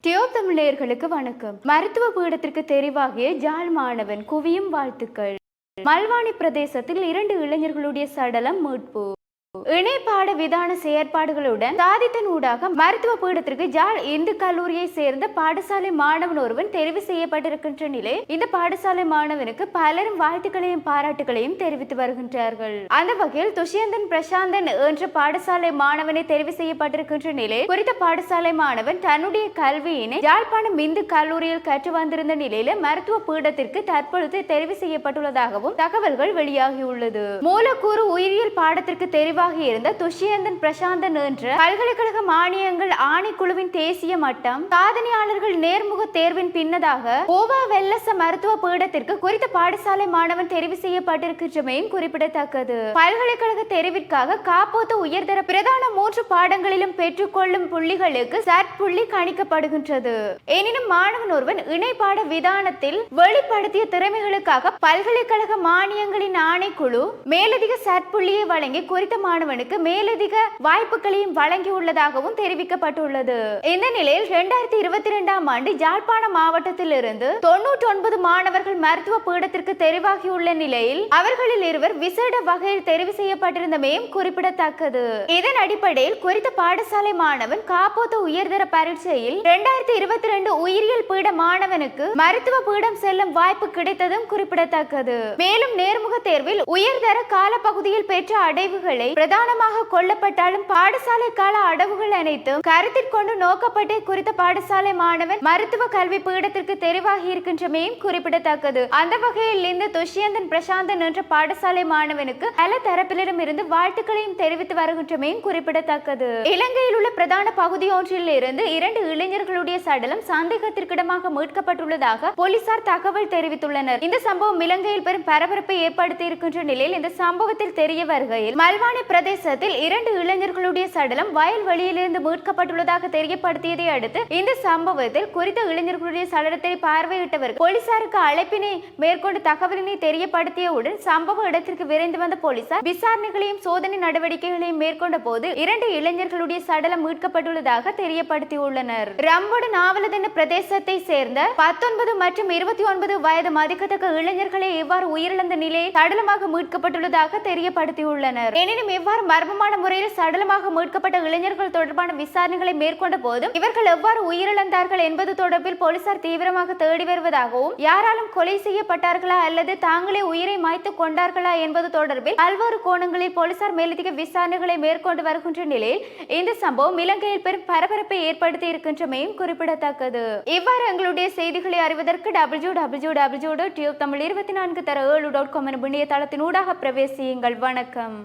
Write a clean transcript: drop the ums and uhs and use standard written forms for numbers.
Tube தமிழர்களுக்கு வணக்கம். மருத்துவ பீடத்திற்கு தெரிவாகிய ஜாழ் மாணவன் குவியும் வாழ்த்துக்கள். மல்வானி பிரதேசத்தில் 2 இளைஞர்களுடைய சடலம் மீட்பு. இணைப்பாட விதான செயற்பாடுகளுடன் சாதித்தன் ஊடாக மருத்துவ பீடத்திற்கு ஜாழ் இந்து கல்லூரியை சேர்ந்த பாடசாலை மாணவன் ஒருவன் தெரிவு செய்யப்பட்டிருக்கின்ற நிலை இந்த பாடசாலை மாணவனுக்கு பலரும் வாழ்த்துக்களையும் பாராட்டுகளையும் தெரிவித்து வருகின்றார்கள். அந்த வகையில் துஷ்யந்தன் பிரசாந்தன் என்ற பாடசாலை மாணவனை தெரிவு செய்யப்பட்டிருக்கின்ற நிலை குறித்த பாடசாலை மாணவன் தன்னுடைய கல்வியினை யாழ்ப்பாணம் இந்து கல்லூரியில் கற்று வந்திருந்த நிலையில மருத்துவ பீடத்திற்கு தற்பொழுது தெரிவு செய்யப்பட்டுள்ளதாகவும் தகவல்கள் வெளியாகியுள்ளது. மூலக்கூறு உயிரியல் பாடத்திற்கு தெரிவாக இருந்த துஷ்யந்தன் பிரசாந்தன் என்ற பல்கலைக்கழக மானியங்கள் ஆணைக்குழுவின் தேசிய மட்டம் சாதனையாளர்கள் நேர்முக தேர்வின் பின்னதாக ஓவா வெல்லச மருத்துவ பீடத்திற்கு குறித்த பாடசாலை மாணவன் தெரிவு செய்யப்பட்டிருக்கின்றமையும் குறிப்பிடத்தக்கது. பல்கலைக்கழக தெரிவிற்காக காப்போத்த உயர்தர பிரதான 3 பாடங்களிலும் பெற்றுக்கொள்ளும் புள்ளிகளுக்கு சட் புள்ளி கணிக்கப்படுகின்றது. எனினும் மாணவன் ஒருவன் இணைப்பாட விதானத்தில் வெளிப்படுத்திய திறமைகளுக்காக பல்கலைக்கழக மானியங்களின் ஆணைக்குழு மேலதிக சட் புள்ளியை வழங்கி குறித்த மாணவனுக்கு மேலதிக வாய்ப்புகளையும் வழங்கியுள்ளதாகவும் தெரிவிக்கப்பட்டுள்ளது. இந்த நிலையில் 2022ஆம் ஆண்டு யாழ்ப்பாணம் மாவட்டத்திலிருந்து 99 மாணவர்கள் மருத்துவ பீடத்திற்கு தெரிவாகியுள்ள நிலையில் அவர்களில் 2 விசேட வகையில் தெரிவு செய்யப்பட்டிருந்தமையும் குறிப்பிடத்தக்கது. இதன் அடிப்படையில் குறித்த பாடசாலை மாணவன் காப்போத்த உயர்தர பரீட்சையில் 2022 உயிரியல் பீட மாணவனுக்கு மருத்துவ பீடம் செல்லும் வாய்ப்பு கிடைத்ததும் குறிப்பிடத்தக்கது. மேலும் நேர்முக தேர்வில் உயர்தர காலப்பகுதியில் பெற்ற அடைவுகளை பிரதானமாக கொள்ளப்பட்டாலும் பாடசாலை கால அடவுகள் அனைத்தும் கருத்தில் கொண்டு நோக்கப்பட்டு குறித்த பாடசாலை மாணவன் மருத்துவ கல்வி பீடத்திற்கு தெரிவாகி இருக்கின்றமையும் குறிப்பிடத்தக்கது. அந்த வகையில் இந்த துஷ்யந்தன் பிரசாந்தன் என்ற பாடசாலை மாணவனுக்கு பல தரப்பிலும் இருந்து வாழ்த்துக்களையும் தெரிவித்து வருகின்றமையும் குறிப்பிடத்தக்கது. இலங்கையில் உள்ள பிரதான பகுதி ஒன்றில் இருந்து 2 இளைஞர்களுடைய சடலம் சந்தேகத்திற்கிடமாக மீட்கப்பட்டுள்ளதாக போலீசார் தகவல் தெரிவித்துள்ளனர். இந்த சம்பவம் இலங்கையில் பெரும் பரபரப்பை ஏற்படுத்தி இருக்கின்ற நிலையில் இந்த சம்பவத்தில் தெரிய வருகையில் மல்வானி பிரதேசத்தில் 2 இளைஞர்களுடைய சடலம் வயல்வெளியிலிருந்து மீட்கப்பட்டுள்ளதாக தெரியப்படுத்தியதை அடுத்து இந்த சம்பவத்தில் குறித்த இளைஞர்களுடைய சடலத்தை பார்வையிட்டவர்கள் போலீசாருக்கு அழைப்பினை மேற்கொண்டு தகவலினை தெரியப்படுத்தியவுடன் சம்பவ இடத்திற்கு விரைந்து வந்த போலீசார் விசாரணைகளையும் சோதனை நடவடிக்கைகளையும் மேற்கொண்ட போது 2 இளைஞர்களுடைய சடலம் மீட்கப்பட்டுள்ளதாக தெரியப்படுத்தியுள்ளனர். ரம்பொடு நாவலதென்ன பிரதேசத்தை சேர்ந்த 19 மற்றும் 29 வயது மதிக்கத்தக்க இளைஞர்களை எவ்வாறு உயிரிழந்த நிலையில் சடலமாக மீட்கப்பட்டுள்ளதாக தெரியப்படுத்தியுள்ளனர். எனினும் எவ்வாறு மர்மமான முறையில் சடலமாக மீட்கப்பட்ட இளைஞர்கள் தொடர்பான விசாரணைகளை மேற்கொண்ட போதும் இவர்கள் எவ்வாறு உயிரிழந்தார்கள் என்பது தொடர்பில் போலீசார் தீவிரமாக தேடி வருவதாகவும் யாராலும் கொலை செய்யப்பட்டார்களா அல்லது தாங்களே உயிரை மாய்த்து கொண்டார்களா என்பது தொடர்பில் பல்வேறு கோணங்களில் போலீசார் மேலதிக விசாரணைகளை மேற்கொண்டு வருகின்ற நிலையில் இந்த சம்பவம் இலங்கையில் பெரும் பரபரப்பை ஏற்படுத்தி இருக்கின்றமையும் குறிப்பிடத்தக்கது. இவ்வாறு எங்களுடைய செய்திகளை அறிவதற்கு www.tubtamil24.7.com என்ற இணையதளத்தின் ஊடாக பிரவேசியுங்கள். வணக்கம்.